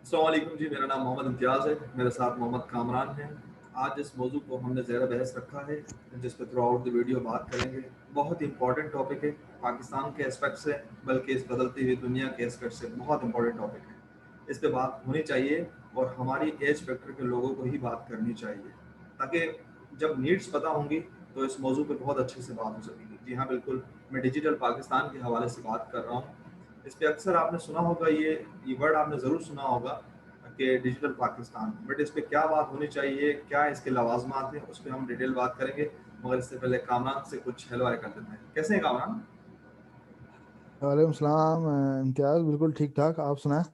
अस्सलाम वालेकुम जी, मेरा नाम मोहम्मद इम्तियाज़ है। मेरे साथ मोहम्मद कामरान हैं। आज जिस मौजू को हमने ज़ेर बहस रखा है, जिस पे थ्रू आउट द वीडियो बात करेंगे, बहुत ही इंपॉर्टेंट टॉपिक है। पाकिस्तान के एस्पेक्ट से, बल्कि इस बदलती हुई दुनिया के एस्पेक्ट से बहुत इंपॉर्टेंट टॉपिक है। इस पे बात होनी चाहिए और हमारी एज फैक्टर के लोगों को ही बात करनी चाहिए, ताकि जब नीड्स पता होंगी तो इस मौजू पे बहुत अच्छे से बात हो सकेगी। जी हाँ, बिल्कुल, मैं डिजिटल पाकिस्तान के हवाले से बात कर रहा हूँ। इस पे अक्सर आपने सुना होगा, ये वर्ड आपने ज़रूर सुना होगा कि डिजिटल पाकिस्तान। बट इस पे क्या बात होनी चाहिए, क्या इसके लवाजमात हैं, उस पर हम डिटेल बात करेंगे। मगर इससे पहले कामरान से कुछ हेलो हाय कर देते हैं। कैसे हैं कामरान? वालेकुम सलाम। इम्तियाज़ बिल्कुल ठीक ठाक। आप सुनाएं।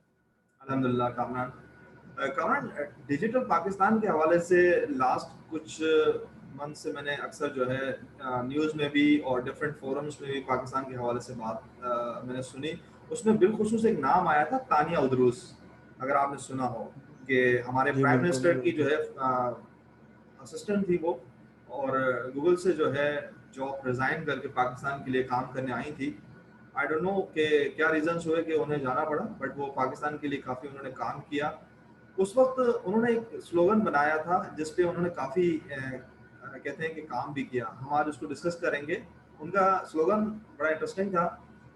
अल्हम्दुलिल्लाह कामरान। कामरान, डिजिटल पाकिस्तान के हवाले से लास्ट कुछ मंथ से मैंने अक्सर जो है न्यूज़ में भी और डिफरेंट फोरम्स में भी पाकिस्तान के हवाले से बात मैंने सुनी। उसमें बिलखुसूस एक नाम आया था, तानिया उद्रूस। अगर आपने सुना हो कि हमारे जी प्राइम बिल्कुल मिनिस्टर की जो बिल्कुल। है असिस्टेंट थी वो, और गूगल से जो है जॉब रिजाइन करके पाकिस्तान के लिए काम करने आई थी। आई डोंट नो कि क्या रीजंस हुए कि उन्हें जाना पड़ा, बट वो पाकिस्तान के लिए काफ़ी उन्होंने काम किया। उस वक्त उन्होंने एक स्लोगन बनाया था जिस पे उन्होंने काफ़ी कहते हैं कि काम भी किया। हम आज उसको डिस्कस करेंगे। उनका स्लोगन बड़ा इंटरेस्टिंग था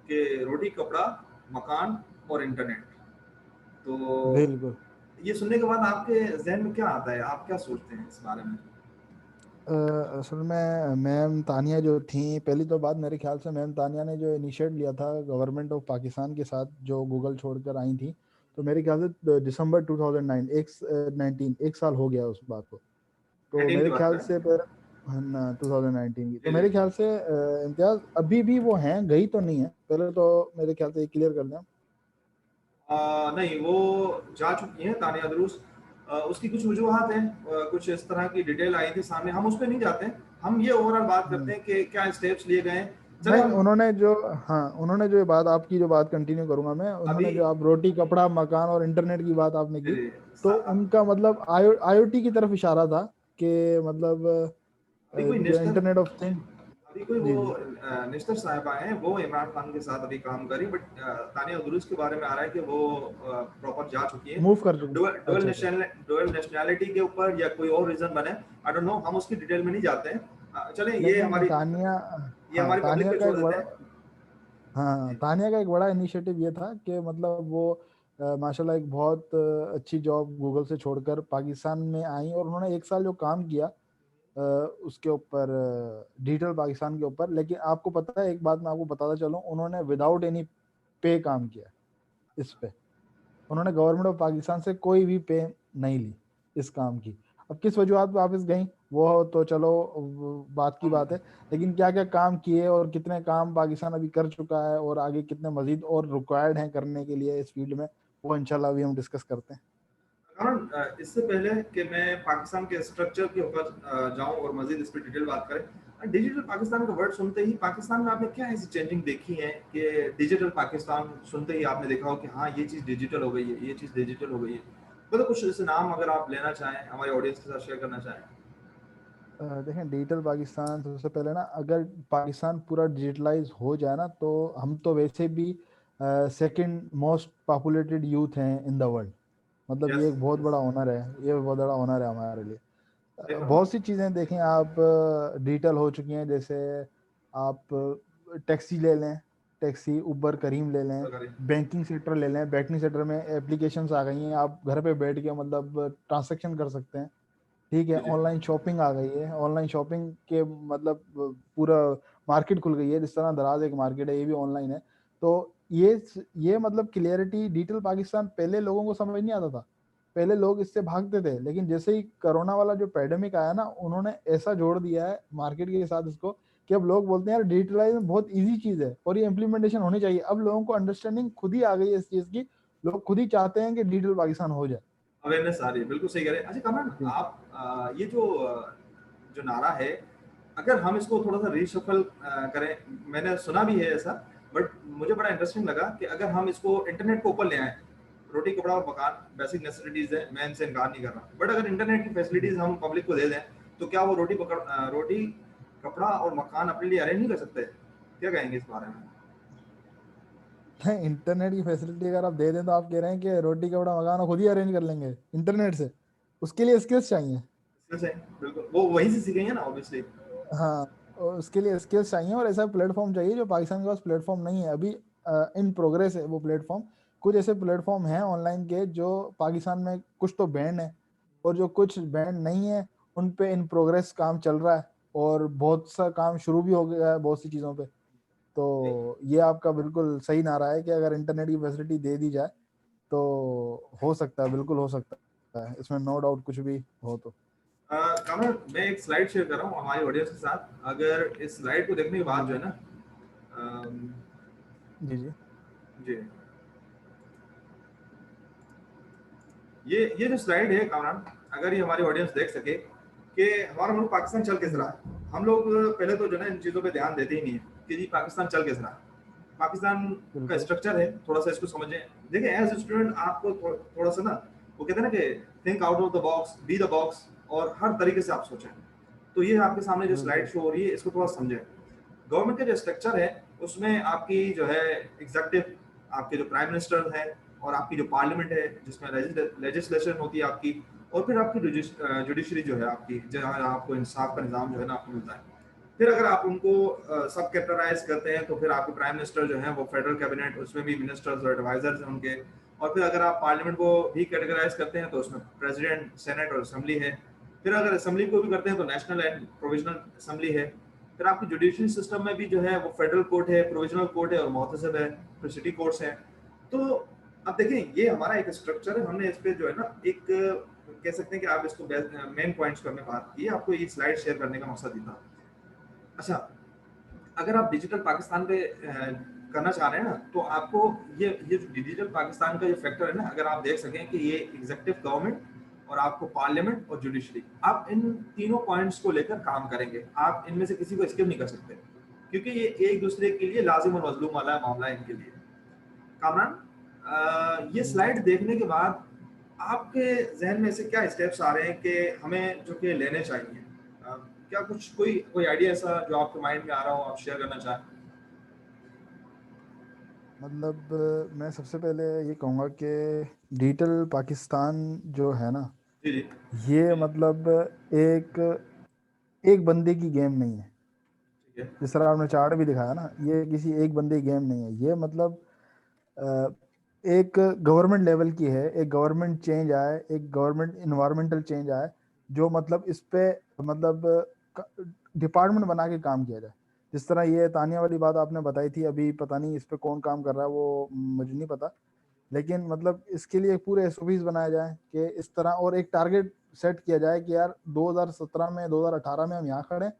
कि रोटी कपड़ा मकान और इंटरनेट। तो बिल्कुल। ये सुनने के बाद आपके जहन में क्या आता है, आप क्या सोचते हैं इस बारे में? अ, असल में मैम तानिया जो थी, पहली तो बात मेरे ख्याल से मैम तानिया ने जो इनिशिएट लिया था गवर्नमेंट ऑफ पाकिस्तान के साथ, जो गूगल छोड़कर आई थी, तो मेरे ख्याल से दिसंबर 2009 19 एक साल हो गया उस बात को। तो 19 की मेरे बात ख्याल करें। से फिर 2019 की, जी तो जी। मेरे ख्याल से इम्तियाज अभी भी वो हैं, गई तो नहीं है। पहले तो मेरे ख्याल से क्लियर कर दें। नहीं, वो जा चुकी हैं तानिया दुरुस। उसकी कुछ वजूहात हैं, कुछ इस तरह की डिटेल आई थी सामने, हम उस पर नहीं जाते हैं। हम ये ओवरऑल बात करते हम्म। हैं कि क्या स्टेप्स लिए गए हैं। चले नहीं, हम उन्होंने जो, हाँ, उन्होंने जो ये बात, आपकी जो बात कंटिन्यू करूंगा मैं, अभी। उन्होंने जो आप रोटी कपड़ा मकान और इंटरनेट की बात आपने जी की, जी। तो उनका मतलब आईओटी की तरफ इशारा था कि मतलब अभी कोई जो नेशनल इंटरनेट ऑफ थिंग। अभी कोई वो जी जी। नेशनल साहिबा हैं, वो इमरान खान के साथ अभी काम करी। बट तानिया दुरुस के बारे में आ रहा है कि वो प्रॉपर जा चुकी है। मूव कर चुके। अच्छा अच्छा। डुअल नेशनैलिटी के ऊपर या कोई और रीजन बने, आई डोंट नो, हम उसकी डिटेल में नहीं जाते हैं। चलें, लेकिन तानिया, ये हाँ, हमारी पब्लिक तानिया पे का छोड़ एक देते बड़ा, हैं। हाँ, जी तानिया का एक बड़ा इनिशिएटिव ये था कि मतलब वो माशाल्लाह एक बहुत अच्छी जॉब गूगल से छोड़कर पाकिस्तान में आई, और उन्होंने एक साल जो काम किया उसके ऊपर, डिजिटल पाकिस्तान के ऊपर। लेकिन आपको पता है, एक बात मैं आपको बताता चलूं, उन्होंने विदाउट एनी पे काम किया इस पे। उन्होंने गवर्नमेंट ऑफ पाकिस्तान से कोई भी पे नहीं ली इस काम की। अब किस वजूहत पे वापस गई, वो तो चलो वो बात की हम बात है। लेकिन क्या क्या काम किए और कितने काम पाकिस्तान अभी कर चुका है, और आगे कितने मजीद और रिक्वायर्ड हैं करने के लिए इस फील्ड में, वो इंशाल्लाह अभी हम डिस्कस करते हैं। कारण इससे पहले कि मैं पाकिस्तान के स्ट्रक्चर के ऊपर जाऊं और मजीद इस पर डिटेल बात करें, डिजिटल पाकिस्तान का वर्ड सुनते ही पाकिस्तान में आपने क्या ऐसी चेंजिंग देखी है कि डिजिटल पाकिस्तान सुनते ही आपने देखा हो कि हाँ, ये चीज़ डिजिटल हो गई है, ये चीज़ डिजिटल हो गई है? मतलब कुछ ऐसे नाम अगर आप लेना चाहें, हमारे ऑडियंस के साथ शेयर करना चाहें। देखें, डिजिटल पाकिस्तान सबसे पहले ना, अगर पाकिस्तान पूरा डिजिटलाइज हो जाए ना, तो हम तो वैसे भी सेकंड मोस्ट पॉपुलेटेड यूथ हैं इन द वर्ल्ड। मतलब ये यस एक बहुत यस। बड़ा ऑनर है, ये बहुत बड़ा ऑनर है हमारे लिए। सही बहुत फरमाया। सी चीज़ें देखें आप, डिजिटल हो चुकी हैं। जैसे आप टैक्सी ले लें, टैक्सी उबर करीम ले लें, ऊपर करें। बैंकिंग सेक्टर ले लें, बैंकिंग सेक्टर में एप्लीकेशंस आ गई हैं, आप घर पे बैठ के मतलब ट्रांजैक्शन कर सकते हैं। ठीक है, जी जी। ऑनलाइन शॉपिंग आ गई है, ऑनलाइन शॉपिंग के मतलब पूरा मार्केट खुल गई है। जिस तरह दराज एक मार्केट है, ये भी ऑनलाइन है। तो ये मतलब क्लियरिटी, डिजिटल पाकिस्तान पहले लोगों को समझ नहीं आता था। पहले लोग इससे भागते थे, लेकिन जैसे ही कोरोना वाला जो पैंडेमिक आया ना, उन्होंने ऐसा जोड़ दिया है मार्केट के साथ इसको, कि अब लोग बोलते हैं यार डिजिटलाइजेशन बहुत इजी चीज है और ये इम्प्लीमेंटेशन होनी चाहिए। अब लोगों को अंडरस्टैंडिंग खुद ही आ गई है इस चीज की। लोग खुद ही चाहते हैं कि डिजिटल पाकिस्तान हो जाए। अवेयरनेस आ रही है, बिल्कुल सही कह रहे हैं। अच्छा कमन, जी। आप ये जो नारा है, अगर हम इसको थोड़ा सा रीशफल करें, मैंने सुना भी है ऐसा, बट मुझे बड़ा इंटरेस्टिंग लगा कि अगर हम इसको इंटरनेट को ऊपर ले आए। रोटी कपड़ा और मकान बेसिक नेसेसिटीज है, मैं इनसे इनकार नहीं कर रहा, बट अगर इंटरनेट की जी। फैसिलिटीज हम पब्लिक को दे दें, तो क्या वो रोटी कपड़ा और मकान अपने लिए अरेंज नहीं कर सकते? क्या कहेंगे इस बारे में? नहीं, इंटरनेट की फैसिलिटी अगर आप दे दें तो आप कह रहे हैं कि रोटी कपड़ा मकान खुद ही अरेंज कर लेंगे इंटरनेट से? उसके लिए स्किल्स चाहिए। इसमें से बिल्कुल वो वहीं से सीखेंगे ना ऑब्वियसली। हाँ, और उसके लिए स्किल्स चाहिए और ऐसा प्लेटफॉर्म चाहिए जो पाकिस्तान के पास प्लेटफॉर्म नहीं है अभी। इन प्रोग्रेस है वो प्लेटफॉर्म। कुछ ऐसे प्लेटफॉर्म हैं ऑनलाइन के जो पाकिस्तान में कुछ तो बैंड है, और जो कुछ बैंड नहीं है उन पे इन प्रोग्रेस काम चल रहा है, और बहुत सा काम शुरू भी हो गया है बहुत सी चीज़ों पे। तो ये आपका बिल्कुल सही नारा है कि अगर इंटरनेट की फैसिलिटी दे दी जाए तो हो सकता है, बिल्कुल हो सकता है, इसमें नो डाउट कुछ भी हो तो। कामरान, मैं एक स्लाइड शेयर कर रहा हूँ हमारी ऑडियंस के साथ। अगर इस स्लाइड को देखने के जी बाद जो जी। है ना, अम, जी जी। जी, ये जो स्लाइड है कामरान, अगर ये हमारी ऑडियंस देख सके कि हमारा मुल्क पाकिस्तान चल किस रहा जी है। हम लोग पहले तो जो है ना इन चीज़ों पे ध्यान देते ही नहीं है कि जी पाकिस्तान चल किस रहा है। पाकिस्तान का बिल्कुल। स्ट्रक्चर है, थोड़ा सा इसको समझें। देखिए एज स्टूडेंट आपको थोड़ा सा ना, वो कहते हैं ना कि think out of the box, be the box, और हर तरीके से आप सोचें। तो ये आपके सामने जो स्लाइड बिल्कुल। शो हो रही है इसको थोड़ा समझें। गवर्नमेंट का जो स्ट्रक्चर है उसमें आपकी जो है एग्जीक्यूटिव, आपके जो प्राइम मिनिस्टर है, और आपकी जो पार्लियामेंट है जिसमें लेजिस्लेशन होती है आपकी, और फिर आपकी जुडिशरी जो है आपकी, जहाँ आपको इंसाफ का निज़ाम जो है ना आपको मिलता है। फिर अगर आप उनको सब कैटेगराइज करते हैं तो फिर आपके प्राइम मिनिस्टर जो है वो फेडरल कैबिनेट, उसमें भी मिनिस्टर्स और एडवाइजर्स हैं उनके। और फिर अगर आप पार्लियामेंट को भी कैटेगराइज करते हैं तो उसमें प्रेसिडेंट, सेनेट और असेंबली है। फिर अगर असेंबली को भी करते हैं तो नेशनल एंड प्रोविजनल असेंबली है। फिर आपकी जुडिशरी सिस्टम में भी जो है वो फेडरल कोर्ट है, प्रोविजनल कोर्ट है और मुहतसब है, फिर सिटी कोर्ट्स हैं। तो अब देखें ये हमारा एक स्ट्रक्चर है, हमने इस पे जो है ना एक कह सकते हैं कि आप इसको मेन पॉइंट्स पर हमने बात की है, आपको ये स्लाइड शेयर करने का मकसद ही था। अच्छा, अगर आप डिजिटल पाकिस्तान पे करना चाह रहे हैं ना, तो आपको ये जो डिजिटल पाकिस्तान का जो फैक्टर है ना, अगर आप देख सकें कि ये एग्जीक्यूटिव गवर्नमेंट और आपको पार्लियामेंट और जुडिशरी, आप इन तीनों पॉइंट्स को लेकर काम करेंगे। आप इनमें से किसी को स्किप नहीं कर सकते, क्योंकि ये एक दूसरे के लिए लाजिम और मजलूम वाला मामला है इनके लिए। कामरान, ये जी जी। स्लाइड देखने के बाद आपके जहन में ऐसे क्या स्टेप्स आ रहे हैं कि हमें जो कि लेने चाहिए? अ, क्या कुछ कोई कोई आइडिया ऐसा जो आपके माइंड में आ रहा हो आप शेयर करना चाहें? मतलब मैं सबसे पहले ये कहूँगा कि डिजिटल पाकिस्तान जो है ना, जी जी। ये मतलब एक एक बंदे की गेम नहीं है। ठीक है। जिस तरह आपने चार्ट भी दिखाया ना, ये किसी एक बंदे की गेम नहीं है। ये मतलब अ, एक गवर्नमेंट लेवल की है। एक गवर्नमेंट चेंज आए, एक गवर्नमेंट इन्वायरमेंटल चेंज आए, जो मतलब इस पे मतलब डिपार्टमेंट बना के काम किया जाए। जिस तरह ये तानिया वाली बात आपने बताई थी, अभी पता नहीं इस पे कौन काम कर रहा है वो मुझे नहीं पता, लेकिन मतलब इसके लिए पूरे एसओपीज बनाया जाए कि इस तरह, और एक टारगेट सेट किया जाए कि यार 2017 में 2018 में हम यहाँ खड़े हैं,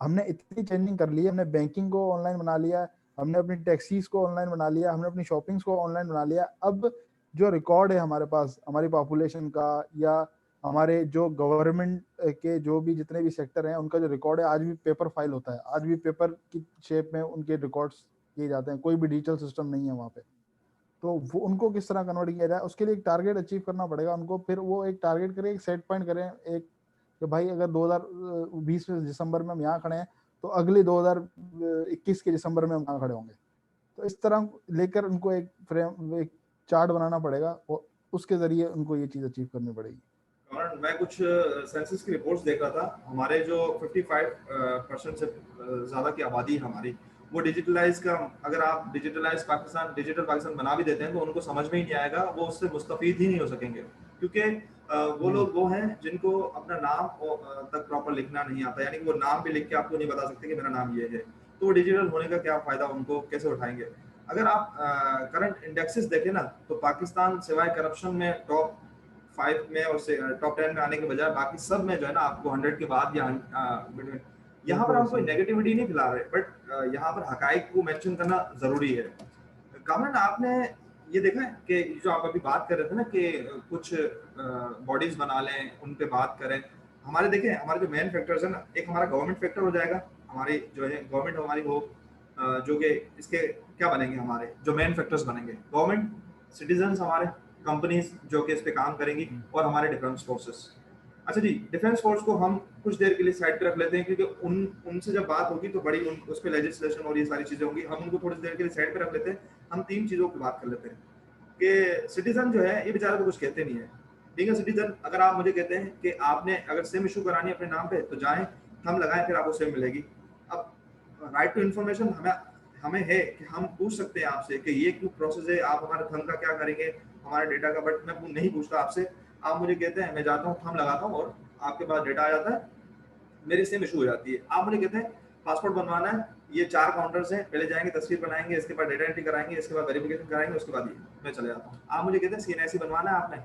हमने इतनी चेंजिंग कर ली है, हमने बैंकिंग को ऑनलाइन बना लिया, हमने अपनी टैक्सीज को ऑनलाइन बना लिया, हमने अपनी शॉपिंग्स को ऑनलाइन बना लिया। अब जो रिकॉर्ड है हमारे पास हमारी पॉपुलेशन का, या हमारे जो गवर्नमेंट के जो भी जितने भी सेक्टर हैं उनका जो रिकॉर्ड है, आज भी पेपर फाइल होता है, आज भी पेपर की शेप में उनके रिकॉर्ड्स किए जाते हैं, कोई भी डिजिटल सिस्टम नहीं है वहाँ पे। तो वो उनको किस तरह कन्वर्ट किया जाए, उसके लिए एक टारगेट अचीव करना पड़ेगा उनको। फिर वो एक टारगेट करें, एक सेट पॉइंट करें, एक कि भाई अगर 2020 में दिसंबर में हम यहाँ खड़े हैं, तो अगले 2021 के दिसंबर में हम यहाँ खड़े होंगे। तो इस तरह लेकर उनको एक फ्रेम, एक चार्ट बनाना पड़ेगा, और उसके जरिए उनको ये चीज अचीव करनी पड़ेगी। और मैं कुछ सेंसस की रिपोर्ट्स देख रहा था, हमारे जो 55% से ज़्यादा की आबादी है हमारी, वो डिजिटलाइज का, अगर आप डिजिटल पाकिस्तान बना भी देते हैं तो उनको समझ में ही नहीं आएगा, वो उससे मुस्तफ़ीद ही नहीं हो सकेंगे। क्योंकि वो जी लोग वो हैं जिनको अपना नाम तक प्रॉपर लिखना नहीं आता, यानी कि वो नाम भी लिख के आपको नहीं बता सकते कि मेरा नाम ये है। तो वो डिजिटल होने का क्या फ़ायदा, उनको कैसे उठाएंगे? अगर आप करंट इंडेक्सेस देखें ना, तो पाकिस्तान सिवाय करप्शन में टॉप 5 में और टॉप 10 में आने के बजाय बाकी सब में जो है ना आपको 100 के बाद या बिटवीन, यहाँ पर बिल्कुल हम कोई सही बात। नेगेटिविटी नहीं फैला रहे, बट यहाँ पर हकाइक को मेंशन करना जरूरी है। कामरान, आपने ये देखा है कि जो आप अभी बात कर रहे थे ना कि कुछ बॉडीज बना लें, उन पे बात करें। हमारे देखें, हमारे जो मेन फैक्टर्स है ना, एक हमारा गवर्नमेंट फैक्टर हो जाएगा, हमारी जो है गवर्नमेंट हमारी हो, जो कि इसके क्या बनेंगे, हमारे जो मेन फैक्टर्स बनेंगे गवर्नमेंट, सिटीजन्स हमारे, कंपनीज जो कि इस पे काम करेंगी, हम्म। और हमारे डिफेंस फोर्सेस। अच्छा जी, डिफेंस फोर्स को हम कुछ देर के लिए साइड पे रख लेते हैं, क्योंकि उनसे जब बात होगी तो बड़ी उस पर लेजिस्लेशन और ये सारी चीजें होंगी, हम उनको थोड़ी देर के लिए साइड पे रख लेते हैं। हम 3 चीज़ों की बात कर लेते हैं कि सिटीज़न जो है ये बेचारे तो कुछ कहते नहीं है। बीइंग अ सिटीज़न अगर आप मुझे कहते हैं कि आपने अगर सिम इश्यू करानी है अपने नाम पे तो जाएँ, थंब लगाएँ फिर आपको सिम मिलेगी। अब राइट टू इन्फॉर्मेशन हमें हमें है कि हम पूछ सकते हैं आपसे कि ये क्यों प्रोसेस है, आप हमारे थंब का क्या करेंगे, हमारे डेटा का, बट मैं नहीं पूछता आपसे। आप मुझे कहते हैं, मैं जाता हूँ, थंब लगाता हूँ और आपके पास डेटा आ जाता है, मेरी सिम इशू हो जाती है। आप मुझे कहते हैं पासपोर्ट बनवाना है, ये 4 काउंटर्स हैं, पहले जाएँगे तस्वीर बनाएँगे, इसके बाद डेटा एंट्री कराएँगे, इसके बाद वेरिफिकेशन कराएँगे, उसके बाद ये मैं चले जाता हूँ। आप मुझे कहते हैं सीएनआईसी बनवाना है आपने,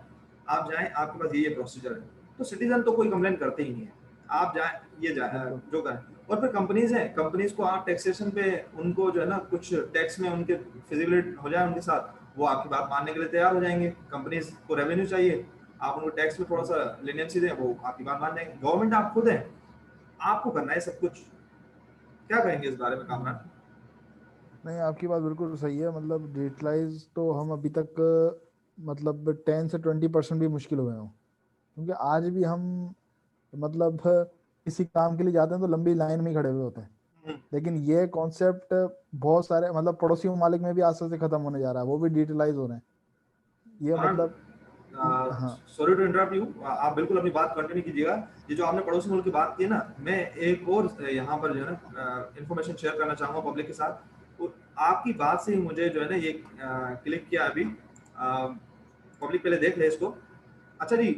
आप जाएँ, आपके पास ये प्रोसीजर है। तो सिटीज़न तो कोई कंप्लेंट करते ही नहीं है। आप जाएँ, ये बिल्कुल। जो करें। और फिर कंपनीज़ हैं, कंपनीज़ को आप टैक्सेशन पे उनको जो है ना कुछ टैक्स में उनके फिज़िबिलिटी हो जाए उनके साथ, वो आपकी बात मानने के लिए तैयार हो जाएँगे। कंपनीज़ को रेवेन्यू चाहिए, आप उनको टैक्स में थोड़ा-सा लीनियंसी दें, वो आपकी बात मान जाएँगे। गवर्नमेंट आप खुद हैं, आपको करना है सब कुछ। क्या कहेंगे इस बारे में कामरान? नहीं, आपकी बात बिल्कुल सही है। मतलब डिजिटलाइज तो हम अभी तक मतलब 10 से 20% भी मुश्किल हुए हों, क्योंकि आज भी हम मतलब किसी काम के लिए जाते हैं तो लंबी लाइन में ही खड़े हुए होते हैं। हुँ, लेकिन ये कॉन्सेप्ट बहुत सारे मतलब पड़ोसी ममालिक में भी आस्ते से खत्म होने जा रहा है, वो भी डिजिटलाइज हो रहे हैं। ये कामरान, मतलब हाँ। सॉरी टू इंटरप्ट यू, आप बिल्कुल अपनी बात कंटिन्यू कीजिएगा। ये जो आपने पड़ोसी मुल्क की बात की ना, मैं एक और यहाँ पर जो है ना इन्फॉर्मेशन शेयर करना चाहूँगा पब्लिक के साथ। तो आपकी बात से ही मुझे जो है ना ये क्लिक किया अभी। पब्लिक पहले देख ले इसको। अच्छा जी,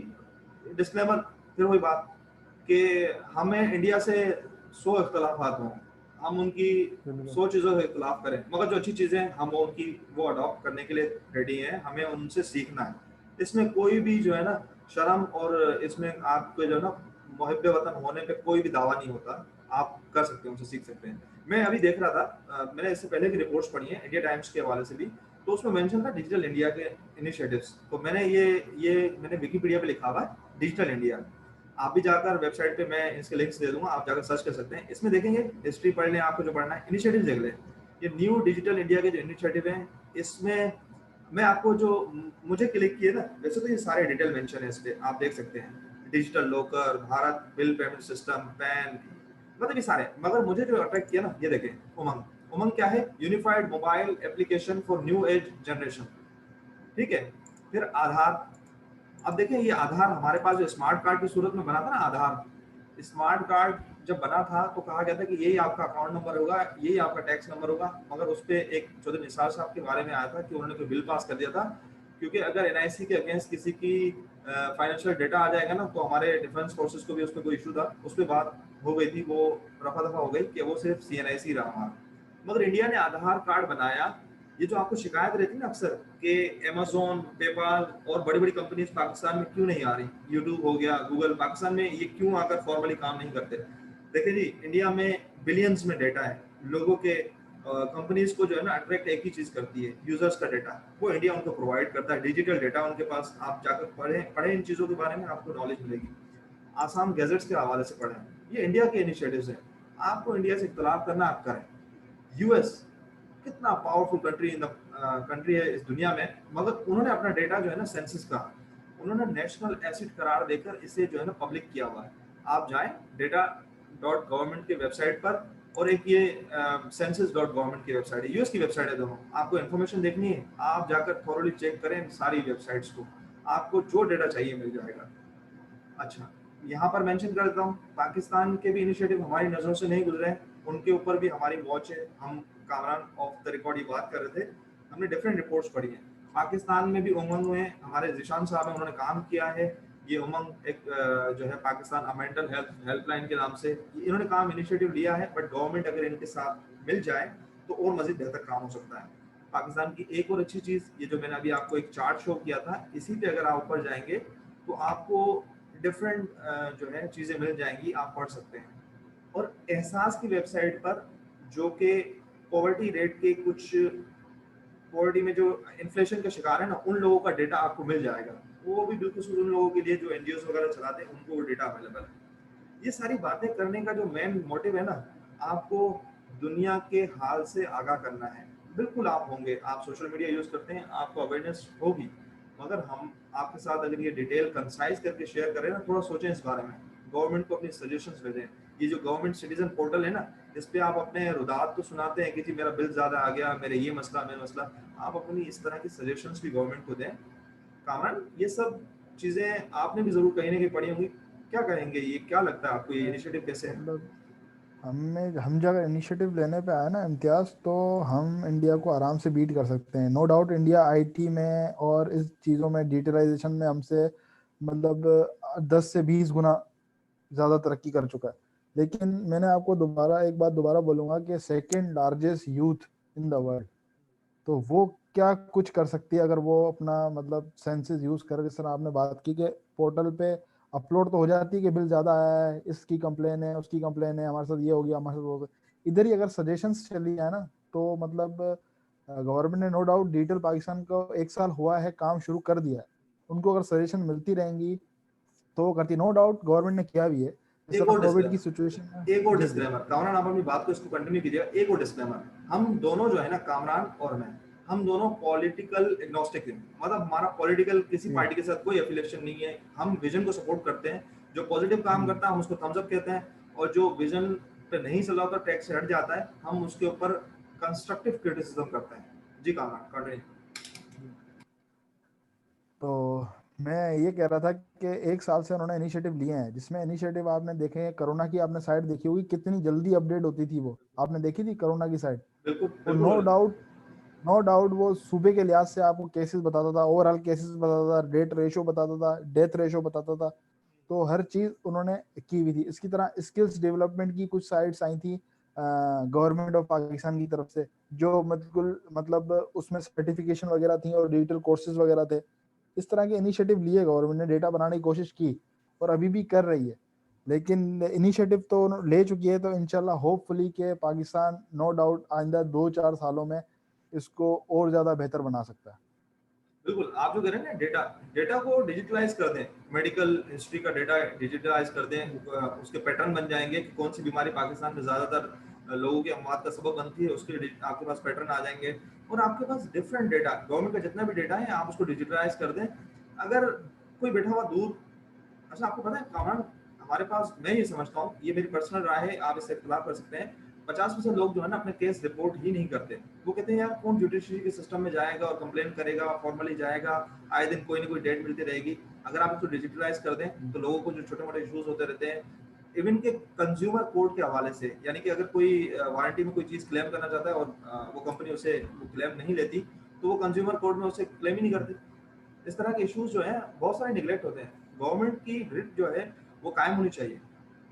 डिस्क्लेमर, फिर वही बात कि हमें इंडिया से 100 इख्तलाफात हों, हम उनकी बिल्कुल 100 चीज़ों से इख्तलाफ करें, मगर जो अच्छी चीज़ें हैं हम उनकी वो अडॉप्ट करने के लिए रेडी हैं, हमें उनसे सीखना है। इसमें कोई भी जो है ना शर्म और इसमें आपके जो है ना मुहिब्बे वतन होने पे कोई भी दावा नहीं होता। आप कर सकते हैं, उनसे सीख सकते हैं। मैं अभी देख रहा था, मैंने इससे पहले की रिपोर्ट्स पढ़ी हैं इंडिया टाइम्स के हवाले से भी, तो उसमें मेंशन था डिजिटल इंडिया के इनिशिएटिव्स। तो मैंने ये मैंने विकिपीडिया पे लिखा हुआ है डिजिटल इंडिया। आप भी जाकर वेबसाइट पे मैं इसके लिंक्स दे दूँगा, आप जाकर सर्च कर सकते हैं। इसमें देखेंगे, हिस्ट्री पढ़ लें, आपको जो पढ़ना है, इनिशिएटिव्स देख लें। ये न्यू डिजिटल इंडिया के जो इनिशिएटिव हैं, इसमें मैं आपको जो मुझे क्लिक किए ना, वैसे तो ये सारे डिटेल मेंशन है इस पे, आप देख सकते हैं। Digital locker, Bharat bill payment system, pan, मतलब ये सारे। मगर मुझे जो अट्रैक्ट किया ना, ये देखें, उमंग। उमंग क्या है? Unified mobile application for new age generation. ठीक है? फिर आधार। अब देखिए, ये आधार हमारे पास जो स्मार्ट कार्ड की सूरत में बना था ना आधार, स्मार्ट कार्ड जब बना था तो कहा गया था कि यही आपका अकाउंट नंबर होगा, यही आपका टैक्स नंबर होगा। मगर उस पे एक चौधरी निसार साहब के बारे में आया था कि उन्होंने कोई बिल पास कर दिया था, क्योंकि अगर एनआईसी के अगेंस्ट किसी की फाइनेंशियल डेटा आ जाएगा ना, तो हमारे डिफेंस फोर्सेस को भी उस पर कोई इशू था, उस पर बात हो गई थी, वो रफा दफा हो गई कि वो सिर्फ सीएनआईसी रहा हमारा। मगर इंडिया ने आधार कार्ड बनाया। ये जो आपको शिकायत रहती है ना अक्सर कि अमेज़न, पेपाल और बड़ी-बड़ी कंपनीज़ पाकिस्तान में क्यों नहीं आ रही? यूट्यूब हो गया, गूगल, पाकिस्तान में ये क्यों आकर फॉर्मली काम नहीं करते? देखिए जी, इंडिया में बिलियंस में डेटा है। लोगों के कंपनीज़ को जो है ना अट्रैक्ट एक ही चीज़ करती है, यूज़र्स का डेटा। वो इंडिया उनको प्रोवाइड करता है, डिजिटल डेटा उनके पास। आप जाकर पढ़ें इन चीज़ों के बारे में, आपको नॉलेज मिलेगी। आसाम गैजेट्स के हवाले से पढ़ें। ये इंडिया के इनिशिएटिव्स हैं। आपको इंडिया से इख्तिलाफ करना, आप करें। यूएस कितना powerful country in the country है इस दुनिया में, मगर उन्होंने अपना डेटा जो है ना सेंसस का, उन्होंने नेशनल एसेट करार देकर इसे जो है ना पब्लिक किया हुआ है। आप जाएं डेटा डॉट गवर्नमेंट के वेबसाइट पर, और एक ये सेंसस डॉट गवर्नमेंट की वेबसाइट है, यूएस की वेबसाइट है दोनों। आपको इन्फॉर्मेशन देखनी है, आप जाकर थॉरोली चेक करें सारी वेबसाइट्स को, आपको जो डेटा चाहिए मिल जाएगा। अच्छा, यहाँ पर मेंशन कर देता हूँ, पाकिस्तान के भी इनिशिएटिव हमारी नज़रों से नहीं गुजरे हैं, उनके ऊपर भी हमारी वॉच है। हम कामरान ऑफ द रिकॉर्ड ये बात कर रहे थे, हमने डिफरेंट रिपोर्ट्स पढ़ी हैं। पाकिस्तान में भी उमंग हुए हैं, हमारे ज़ीशान साहब हैं, उन्होंने काम किया है। ये उमंग एक जो है पाकिस्तान मेंटल हेल्थ हेल्पलाइन के नाम से, इन्होंने काम इनिशिएटिव लिया है, बट गवर्नमेंट अगर इनके साथ मिल जाए तो और मज़ीद बेहतर काम हो सकता है। पाकिस्तान की एक और अच्छी चीज़, ये जो मैंने अभी आपको एक चार्ट शो किया था, इसी पे अगर आप ऊपर जाएंगे तो आपको डिफरेंट जो है चीज़ें मिल जाएंगी, आप पढ़ सकते हैं। और एहसास की वेबसाइट पर, जो कि पॉवर्टी रेट के कुछ, पॉवर्टी में जो इन्फ्लेशन का शिकार है ना, उन लोगों का डेटा आपको मिल जाएगा। वो भी बिल्कुल उन लोगों के लिए जो एनजीओ वगैरह चलाते हैं, उनको वो डेटा अवेलेबल है। ये सारी बातें करने का जो मेन मोटिव है ना, आपको दुनिया के हाल से आगाह करना है। बिल्कुल आप होंगे, आप सोशल मीडिया यूज़ करते हैं, आपको अवेयरनेस होगी, मगर हम आपके साथ अगर ये डिटेल कंसाइज करके शेयर करें ना, थोड़ा सोचें इस बारे में। गवर्नमेंट को अपनी सजेशंस भेजें। ये जो गवर्नमेंट सिटीजन पोर्टल है ना, इस पे आप अपने रुदात तो सुनाते हैं कि जी मेरा बिल ज़्यादा आ गया, मेरे ये मसला, मेरा मसला। आप अपनी इस तरह की सजेशंस भी गवर्नमेंट को दें। कामरान, ये सब चीज़ें आपने भी ज़रूर कहीं न कहीं पढ़ी होंगी। क्या कहेंगे, ये क्या लगता है आपको, ये मैं इनिशिएटिव कैसे है? मतलब हम जब इनिशिएटिव लेने पे आए ना इम्तियाज, तो हम इंडिया को आराम से बीट कर सकते हैं। नो डाउट इंडिया आईटी में और इस चीज़ों में डिजिटलाइजेशन में हमसे मतलब 10 से 20 गुना ज़्यादा तरक्की कर चुका है। लेकिन मैंने आपको दोबारा एक बात दोबारा बोलूंगा कि second largest youth in the world, तो वो क्या कुछ कर सकती है अगर वो अपना मतलब सेंसेस यूज कर, जिस तरह आपने बात की कि पोर्टल पे अपलोड तो हो जाती है कि बिल ज्यादा आया है, इसकी कंप्लेन है, उसकी कंप्लेन है, हमारे साथ ये हो गया, हमारे साथ वो हो गया। इधर ही अगर सजेशंस चली जाए ना, तो मतलब गवर्नमेंट ने नो डाउट डिजिटल पाकिस्तान को 1 साल हुआ है काम शुरू कर दिया है, उनको अगर सजेशन मिलती रहेंगी तो वो करती। नो डाउट गवर्नमेंट ने किया भी है, जिस एक तरह और कोविड की डिस्क्लेमर, सिचुएशन में। एक और जी जी डिस्क्लेमर, कामरान आप अपनी बात को इसको कंटिन्यू कीजिएगा। एक और डिस्क्लेमर, हम दोनों जो है ना, कामरान और मैं, हम दोनों पॉलिटिकल एग्नोस्टिक हैं। मतलब हमारा पॉलिटिकल किसी जी। पार्टी के साथ कोई एफिलिएशन नहीं है। हम विजन को सपोर्ट करते हैं, जो पॉजिटिव काम करता है हम उसको थम्स अप कहते हैं, और जो विजन पे नहीं चल रहा होता, ट्रैक से हट जाता है, हम उसके ऊपर कंस्ट्रक्टिव क्रिटिसिज्म करते हैं। जी कामरान, कंटिन्यू। तो मैं ये कह रहा था कि 1 साल से उन्होंने इनिशिएटिव लिए हैं, जिसमें इनिशिएटिव आपने देखे हैं। कोरोना की आपने साइट देखी होगी, कितनी जल्दी अपडेट होती थी, वो आपने देखी थी कोरोना की साइट। बिल्कुल वो बिल्कुल। नो डाउट वो सूबे के लिहाज से आपको केसेस बताता था, ओवरऑल केसेस बताता था, डेथ रेशो बताता था, डेथ रेशो बताता था। तो हर चीज उन्होंने की हुई थी। इसकी तरह स्किल्स डेवलपमेंट की कुछ साइट्स आई थी गवर्नमेंट ऑफ पाकिस्तान की तरफ से, जो मतलब उसमें सर्टिफिकेशन वगैरह थी और डिजिटल कोर्सेज वगैरह थे। इस तरह के इनिशिएटिव लिए गवर्नमेंट ने, डेटा बनाने की कोशिश की और अभी भी कर रही है। लेकिन इनिशिएटिव तो ले चुकी है, तो इंशाल्लाह होपफुली के पाकिस्तान नो डाउट आइंदा 2-4 सालों में इसको और ज्यादा बेहतर बना सकता है। बिल्कुल, आप जो कह रहे हैं ना, डेटा डेटा को डिजिटलाइज कर दें, मेडिकल हिस्ट्री का डेटा डिजिटलाइज कर दें, उसके पैटर्न बन जाएंगे कि कौन सी बीमारी पाकिस्तान में ज़्यादातर लोगों की अमवात का सबब बनती है, उसके आपके पास पैटर्न आ जाएंगे। और आपके पास डिफरेंट डेटा, गवर्नमेंट का जितना भी डेटा है आप उसको डिजिटलाइज कर दें। अगर कोई बैठा हुआ दूर, अच्छा आपको पता है कामान, हमारे पास, मैं ये समझता हूँ, ये मेरी पर्सनल राय है, आप इससे इख्तिलाफ कर सकते हैं, 50% लोग जो है ना अपने केस रिपोर्ट ही नहीं करते। वो कहते हैं यार कौन जुडिशरी के सिस्टम में जाएगा और कंप्लेन करेगा, फॉर्मली जाएगा, आए दिन कोई ना कोई डेट मिलती रहेगी। अगर आप इसको डिजिटलाइज कर दें तो लोगों को जो छोटे मोटे इशूज होते रहते हैं, इवन के कंज्यूमर कोर्ट के हवाले से, यानी कि अगर कोई वारंटी में कोई चीज़ क्लेम करना चाहता है और वो कंपनी उसे वो क्लेम नहीं लेती, तो वो कंज्यूमर कोर्ट में उसे क्लेम ही नहीं करती। इस तरह के इश्यूज जो हैं बहुत सारे निगलेक्ट होते हैं। गवर्नमेंट की ग्रिप जो है वो कायम होनी चाहिए,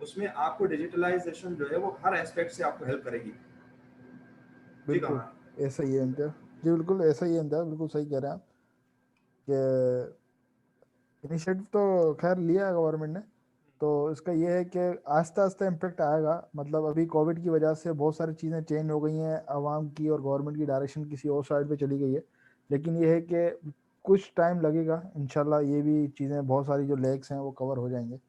उसमें आपको डिजिटलाइजेशन जो है वो हर एस्पेक्ट से आपको हेल्प करेगी। जी बिल्कुल कहाँ। ऐसा ही है इम्तियाज। जी बिल्कुल ऐसा ही है इम्तियाज, बिल्कुल सही कह रहे हैं आप कि इनिशिएटिव तो खैर लिया है गवर्नमेंट ने। तो इसका ये है कि आस्ते आस्ते इम्पेक्ट आएगा। मतलब अभी कोविड की वजह से बहुत सारी चीज़ें चेंज हो गई हैं, आवाम की और गवर्नमेंट की डायरेक्शन किसी और साइड पे चली गई है। लेकिन ये है कि कुछ टाइम लगेगा, इंशाल्लाह ये भी चीज़ें, बहुत सारी जो लैग्स हैं वो कवर हो जाएंगे।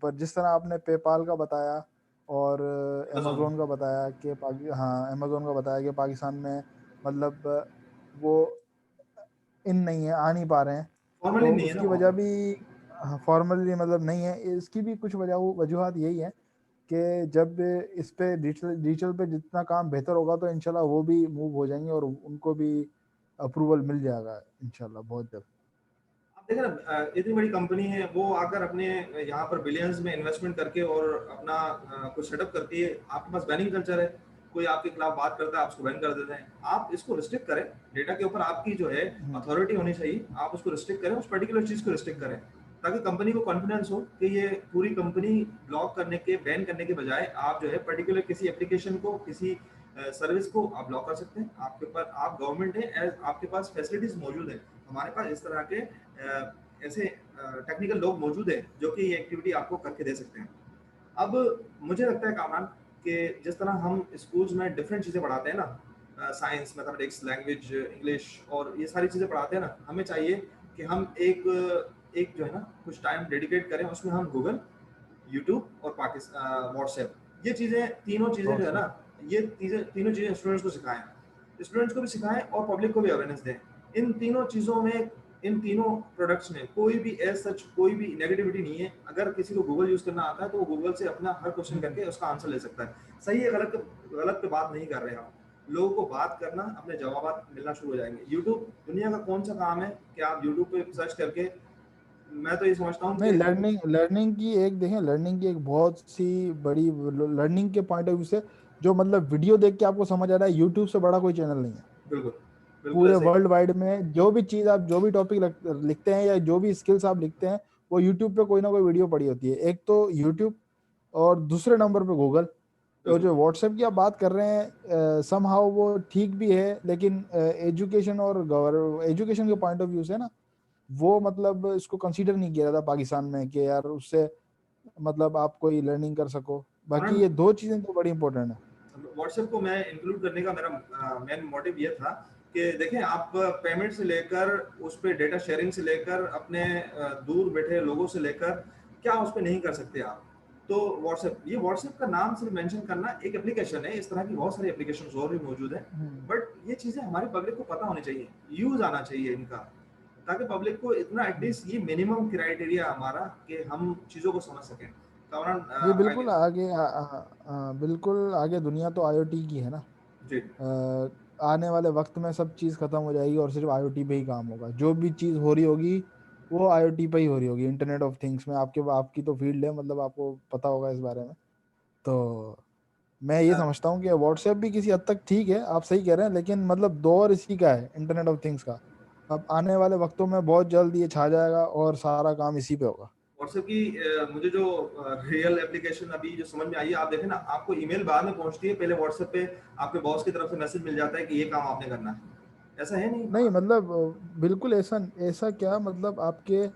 पर जिस तरह आपने पेपाल का बताया और अमेज़न। अमेजोन का बताया कि हाँ अमेजोन का बताया कि पाकिस्तान में मतलब वो इन नहीं है, आ नहीं पा रहे हैं। फॉर्मली तो नहीं है ना उसकी वहाँ वजह पर। भी फॉर्मली मतलब नहीं है। इसकी भी कुछ वजूहत यही है कि जब इस पे डिजिटल डिजिटल पे जितना काम बेहतर होगा, तो इंशाल्लाह वो भी मूव हो जाएंगे और उनको भी अप्रूवल मिल जाएगा इंशाल्लाह बहुत जल्द। आप देखें ना, इतनी बड़ी कंपनी है, वो आकर अपने यहाँ पर बिलियंस में इन्वेस्टमेंट करके और अपना कुछ सेटअप करती है। आपके पास बैनिंग कल्चर है, कोई आपके खिलाफ बात करता है आप उसको बैन कर देते हैं। आप इसको रिस्ट्रिक्ट करें, डेटा के ऊपर आपकी जो है हम्म, अथॉरिटी होनी चाहिए, आप उसको रिस्ट्रिक्ट करें, उस पर्टिकुलर चीज़ को रिस्ट्रिक्ट करें, ताकि कंपनी को कॉन्फिडेंस हो कि ये पूरी कंपनी ब्लॉक करने के, बैन करने के बजाय आप जो है पर्टिकुलर किसी एप्लीकेशन को, किसी सर्विस को आप ब्लॉक कर सकते हैं। आपके पास, आप गवर्नमेंट है, आपके पास फैसिलिटीज मौजूद है, हमारे पास इस तरह के ऐसे टेक्निकल लोग मौजूद हैं जो कि ये एक्टिविटी आपको करके दे सकते हैं। अब मुझे लगता है कामरान कि जिस तरह हम स्कूल्स में डिफरेंट चीज़ें पढ़ाते हैं ना, साइंस, मैथमेटिक्स, लैंग्वेज, इंग्लिश और ये सारी चीज़ें पढ़ाते हैं ना, हमें चाहिए कि हम एक एक जो है ना कुछ टाइम डेडिकेट करें, उसमें हम गूगल, यूट्यूब और पाकिस्तान व्हाट्सएप, ये चीज़ें, तीनों चीज़ें जो है ना, व्हाट्सएप। ये तीनों चीज़ें स्टूडेंट्स को सिखाएं, स्टूडेंट्स को भी सिखाएं और पब्लिक को भी अवेयरनेस दें। इन तीनों चीज़ों में इन तीनों प्रोडक्ट्स में कोई भी एज सच कोई भी नेगेटिविटी नहीं है। अगर किसी को गूगल यूज करना आता है तो वो गूगल से अपना हर क्वेश्चन करके उसका आंसर ले सकता है। सही है गलत, गलत पे बात नहीं कर रहे हैं आप। लोगों को बात करना, अपने जवाब मिलना शुरू हो जाएंगे। यूट्यूब दुनिया का कौन सा काम है कि आप यूट्यूब पे सर्च करके, मैं तो ये समझता हूँ नहीं, कि लर्निंग लर्निंग की एक देखें, लर्निंग की एक बहुत सी बड़ी, लर्निंग के पॉइंट ऑफ व्यू से जो मतलब वीडियो देख के आपको समझ आ रहा है, यूट्यूब से बड़ा कोई चैनल नहीं है। बिल्कुल, बिल्कुल पूरे ऐसे ही। वर्ल्ड वाइड में जो भी चीज आप, जो भी टॉपिक लिखते हैं या जो भी स्किल्स आप लिखते हैं, वो यूट्यूब पे कोई ना कोई वीडियो पड़ी होती है। एक तो यूट्यूब, और दूसरे नंबर पे गूगल। और बिल्कुल जो व्हाट्सएप की आप बात कर रहे हैं, समहाउ वो ठीक भी है, लेकिन एजुकेशन और एजुकेशन के पॉइंट ऑफ व्यू से ना, वो मतलब इसको कंसीडर नहीं किया जाता पाकिस्तान में कि यार उससे मतलब आप कोई लर्निंग कर सको। बाकी कारण ये दो चीजें तो बड़ी इंपॉर्टेंट है। व्हाट्सएप को मैं इंक्लूड करने का मेरा मेन मोटिव ये था कि देखें, आप पेमेंट से लेकर उस पे डेटा शेयरिंग से लेकर अपने दूर बैठे लोगों से लेकर क्या उस पे नहीं कर सकते आप। तो व्हाट्सएप, ये व्हाट्सएप का नाम सिर्फ मेंशन करना, एक एप्लीकेशन है, इस तरह की बहुत सारी एप्लीकेशन और भी मौजूद है। हम्म। बट ये चीजें हमारी पब्लिक को पता होनी चाहिए, यूज आना चाहिए इनका, ताकि पब्लिक को इतना हम्म। एटलीस्ट ये मिनिमम क्राइटेरिया हमारा कि हम चीजों को समझ सकें। कामरान जी आगे। बिल्कुल, आगे बिल्कुल आगे दुनिया तो आईओटी की है ना। जी। आने वाले वक्त में सब चीज़ खत्म हो जाएगी और सिर्फ आईओटी पे ही काम होगा। जो भी चीज़ हो रही होगी वो आईओटी पे ही हो रही होगी, इंटरनेट ऑफ थिंग्स में। आपकी तो फील्ड है, मतलब आपको पता होगा इस बारे में। तो मैं ये समझता हूँ कि व्हाट्सएप भी किसी हद तक ठीक है, आप सही कह रहे हैं, लेकिन मतलब दौर इसी का है, इंटरनेट ऑफ थिंग्स का। अब आने वाले वक्तों में बहुत जल्द ये छा जाएगा और सारा काम इसी पे होगा। व्हाट्सएप की मुझे जो रियल एप्लीकेशन अभी जो समझ में आई है, आप देखें ना, आपको ईमेल बाद में पहुंचती है, पहले व्हाट्सएप पे आपके बॉस की तरफ से मैसेज मिल जाता है कि ये काम आपने करना है। ऐसा है नहीं नहीं मतलब बिल्कुल ऐसा, ऐसा क्या मतलब आपके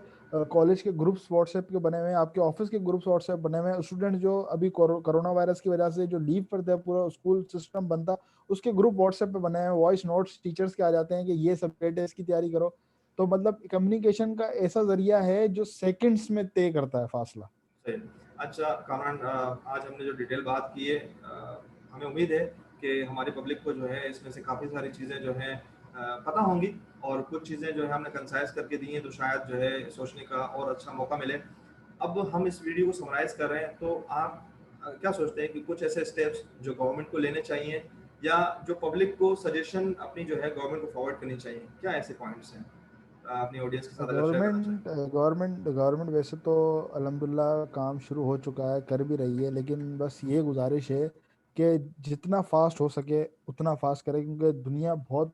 कॉलेज के ग्रुप्स व्हाट्सएप के बने हुए हैं, आपके ऑफिस के ग्रुप्स व्हाट्सएप बने हुए हैं। स्टूडेंट जो अभी कोरोना वायरस की वजह से जो लीव पर थे, पूरा स्कूल सिस्टम बंद था, उसके ग्रुप व्हाट्सएप पे बने हैं। वॉइस नोट्स टीचर्स के आ जाते हैं कि ये सब टेस्ट की तैयारी करो। तो मतलब कम्युनिकेशन का ऐसा जरिया है जो सेकंड्स में तय करता है फासला। सही। अच्छा कामरान, आज हमने जो डिटेल बात की है, हमें उम्मीद है कि हमारी पब्लिक को जो है इसमें से काफ़ी सारी चीज़ें जो हैं पता होंगी, और कुछ चीज़ें जो है हमने कंसाइज करके दी हैं तो शायद जो है सोचने का और अच्छा मौका मिले। अब हम इस वीडियो को समराइज कर रहे हैं, तो आप क्या सोचते हैं कि कुछ ऐसे स्टेप्स जो गवर्नमेंट को लेने चाहिए, या जो पब्लिक को सजेशन अपनी जो है गवर्नमेंट को फॉरवर्ड करनी चाहिए, क्या ऐसे पॉइंट्स हैं अपनी ऑडियंस के साथ अगर शेयर करना चाहें? गवर्नमेंट वैसे तो अल्हम्दुलिल्लाह काम शुरू हो चुका है, कर भी रही है, लेकिन बस ये गुजारिश है कि जितना फास्ट हो सके उतना फास्ट करें, क्योंकि दुनिया बहुत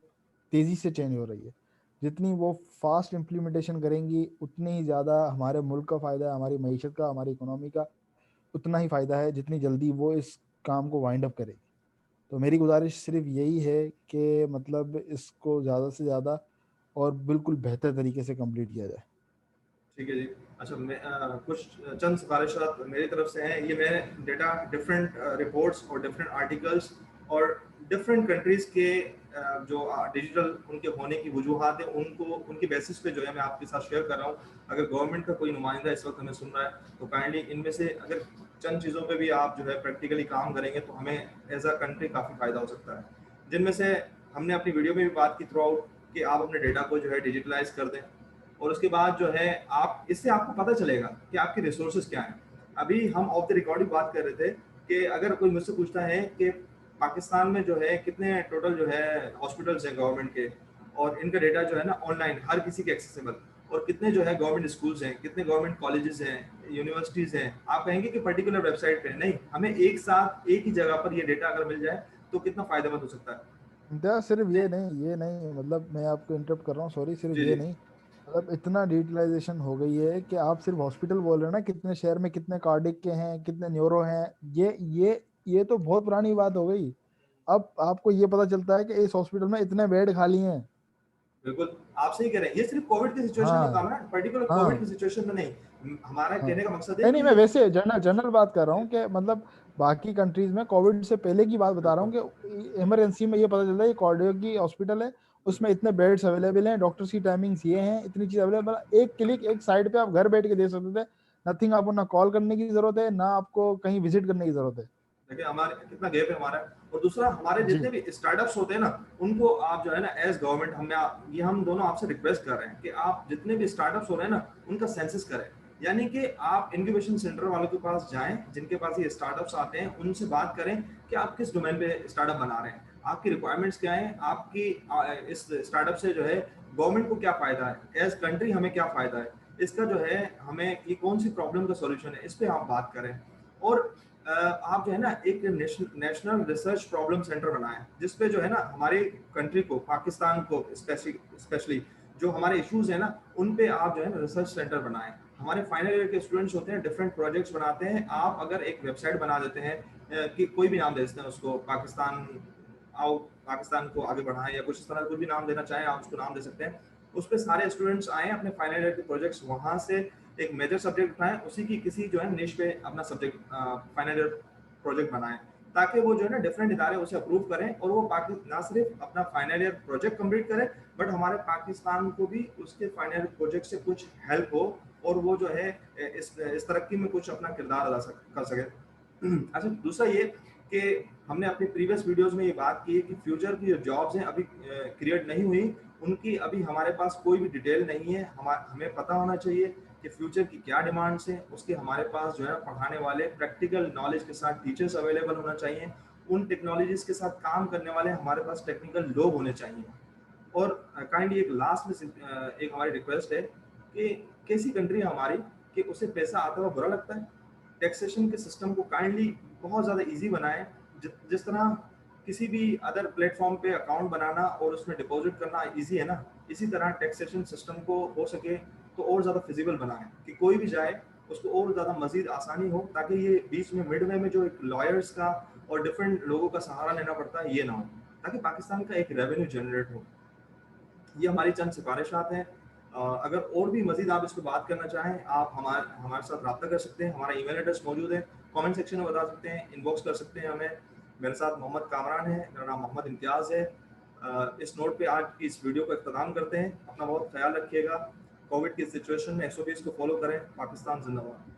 तेज़ी से चेंज हो रही है। जितनी वो फास्ट इम्प्लीमेंटेशन करेंगी उतनी ही ज़्यादा हमारे मुल्क का फ़ायदा है, हमारी मईशत का, हमारी इकोनॉमी का उतना ही फ़ायदा है जितनी जल्दी वो इस काम को वाइंड अप करेगी। तो मेरी गुजारिश सिर्फ यही है कि मतलब इसको ज़्यादा से ज़्यादा और बिल्कुल बेहतर तरीके से कंप्लीट किया जाए। ठीक है जी। अच्छा, मैं कुछ चंद सिफारिशात मेरी तरफ से हैं। ये मैं डेटा डिफरेंट रिपोर्ट्स और डिफरेंट आर्टिकल्स और डिफरेंट कंट्रीज़ के जो डिजिटल उनके होने की वजूहात हैं, उनको उनकी बेसिस पे जो है मैं आपके साथ शेयर कर रहा हूँ। अगर गवर्नमेंट का कोई नुमाइंदा इस वक्त हमें सुन रहा है तो काइंडली इनमें से अगर चंद चीज़ों पे भी आप जो है प्रैक्टिकली काम करेंगे तो हमें एज अ कंट्री काफ़ी फ़ायदा हो सकता है। जिनमें से हमने अपनी वीडियो में भी बात की थ्रू आउट कि आप अपने डेटा को जो है डिजिटलाइज कर दें, और उसके बाद जो है आप इससे आपको पता चलेगा कि आपके रिसोर्सेज क्या हैं। अभी हम ऑफ द रिकॉर्डिंग बात कर रहे थे कि अगर कोई मुझसे पूछता है कि पाकिस्तान में जो है कितने टोटल जो है हॉस्पिटल्स हैं गवर्नमेंट के, और इनका डेटा जो है ना ऑनलाइन हर किसी के एक्सेसिबल, और कितने जो है गवर्नमेंट स्कूल्स हैं, कितने गवर्नमेंट कॉलेजेस हैं, यूनिवर्सिटीज़ हैं, आप कहेंगे कि पर्टिकुलर वेबसाइट पे नहीं, हमें एक साथ एक ही जगह पर ये डेटा अगर मिल जाए तो कितना फ़ायदेमंद हो सकता है। सिर्फ जी। ये नहीं मतलब मैं आपको इंटरप्ट कर रहा हूँ, सॉरी, सिर्फ जी। ये नहीं, मतलब इतना डिजिटलाइजेशन हो गई है कि आप सिर्फ हॉस्पिटल बोल रहे हैं ना, कितने शहर में कितने कार्डिक के हैं, कितने न्यूरो हैं। ये तो बहुत पुरानी बात हो गई। अब आपको ये पता चलता है कि इस हॉस्पिटल में इतने बेड खाली हैं। बिल्कुल, आप सही कह रहे हैं। ये सिर्फ कोविड की सिचुएशन का हाँ। काम है ना, पर्टिकुलर कोविड की हाँ। सिचुएशन में नहीं। हमारा हाँ। कहने का मकसद है नहीं नहीं, कि मैं ये वैसे जनरल जनरल बात कर रहा हूँ कि मतलब बाकी कंट्रीज में कोविड से पहले की बात बता रहा बिल्कुल, हूँ कि इमरजेंसी में ये पता चलता है ये कार्डियो की हॉस्पिटल है, उसमें बिल्कुल, इतने बेड्स अवेलेबल हैं, डॉक्टर्स की टाइमिंग्स ये हैं, इतनी चीज अवेलेबल, एक क्लिक एक साइड पे आप घर बैठ के दे सकते थे। नथिंग, आपको ना कॉल करने की जरूरत है, ना आपको कहीं विजिट करने की जरूरत है। देखिए हमारे कितना गैप है हमारा। और दूसरा, हमारे जी जितने भी स्टार्टअप्स होते हैं ना, उनको आप जो है ना एज गवर्नमेंट ये हम दोनों आपसे रिक्वेस्ट कर रहे हैं कि आप जितने भी स्टार्टअप्स हो रहे हैं ना, उनका सेंसस करें। यानी कि आप इंक्यूबेशन सेंटर वालों के पास जाएं, जिनके पास ये स्टार्टअप्स आते हैं, उनसे बात करें कि आप किस डोमेन पे स्टार्टअप बना रहे हैं, आपकी रिक्वायरमेंट्स क्या है, आपकी इस स्टार्टअप से जो है गवर्नमेंट को क्या फायदा है, एज कंट्री हमें क्या फायदा है, इसका जो है हमें ये कौन सी प्रॉब्लम का सॉल्यूशन है, इस पे आप बात करें। और आप जो है ना एक नेशनल रिसर्च प्रॉब्लम सेंटर बनाएं, जिसपे जो है ना हमारे कंट्री को, पाकिस्तान को स्पेशली जो हमारे इश्यूज है ना, उन पे आप जो है ना रिसर्च सेंटर बनाएं। हमारे फाइनल ईयर के स्टूडेंट्स होते हैं, डिफरेंट प्रोजेक्ट्स बनाते हैं। आप अगर एक वेबसाइट बना देते हैं, कि कोई भी नाम दे सकते हैं उसको, पाकिस्तान आओ, पाकिस्तान को आगे बढ़ाएं, या कुछ इस तरह कुछ भी नाम देना चाहें आप उसको नाम दे सकते हैं। उस पे सारे स्टूडेंट्स आए, अपने फाइनल ईयर के प्रोजेक्ट्स वहां से एक मेजर सब्जेक्ट उठाएं, उसी की किसी जो है निश पे अपना सब्जेक्ट फाइनल ईयर प्रोजेक्ट बनाएं, ताकि वो जो है ना डिफरेंट इदारे उसे अप्रूव करें, और वो ना सिर्फ अपना फाइनल ईयर प्रोजेक्ट कंप्लीट करें, बट हमारे पाकिस्तान को भी उसके फाइनल ईयर प्रोजेक्ट से कुछ हेल्प हो, और वो जो है इस तरक्की में कुछ अपना किरदार कर सके। अच्छा, दूसरा ये कि हमने अपनी प्रीवियस वीडियोस में ये बात की है कि फ्यूचर की जो जॉब्स हैं अभी क्रिएट नहीं हुई, उनकी अभी हमारे पास कोई भी डिटेल नहीं है। हमें पता होना चाहिए कि फ्यूचर की क्या डिमांड्स हैं, उसके हमारे पास जो है पढ़ाने वाले प्रैक्टिकल नॉलेज के साथ टीचर्स अवेलेबल होना चाहिए, उन टेक्नोलॉजीज के साथ काम करने वाले हमारे पास टेक्निकल लोग होने चाहिए। और काइंडली एक लास्ट में एक हमारी रिक्वेस्ट है कि कैसी कंट्री है हमारी कि उसे पैसा आता हुआ बुरा लगता है। टैक्सेशन के सिस्टम को काइंडली बहुत ज़्यादा इजी बनाएं। जिस तरह किसी भी अदर प्लेटफॉर्म पे अकाउंट बनाना और उसमें डिपॉजिट करना इजी है ना, इसी तरह टैक्सेशन सिस्टम को हो सके तो और ज़्यादा फिजिबल बनाएं, कि कोई भी जाए उसको और ज़्यादा मजीद आसानी हो, ताकि ये बीच में मिड वे में जो एक लॉयर्स का और डिफरेंट लोगों का सहारा लेना पड़ता है, ये ना हो, ताकि पाकिस्तान का एक रेवेन्यू जनरेट हो। ये हमारी चंद सिफारिशात हैं। अगर और भी मजीद आप इस पर बात करना चाहें, आप हमारे साथ रब्ता कर सकते हैं। हमारा ईमेल एड्रेस मौजूद है, कमेंट सेक्शन में बता सकते हैं, इनबॉक्स कर सकते हैं हमें। मेरे साथ मोहम्मद कामरान है, मेरा नाम मोहम्मद इम्तियाज़ है। इस नोट पे आज की इस वीडियो को इख्तिताम करते हैं। अपना बहुत ख्याल रखिएगा। कोविड की सिचुएशन में SOPs को फॉलो करें। पाकिस्तान जिंदाबाद।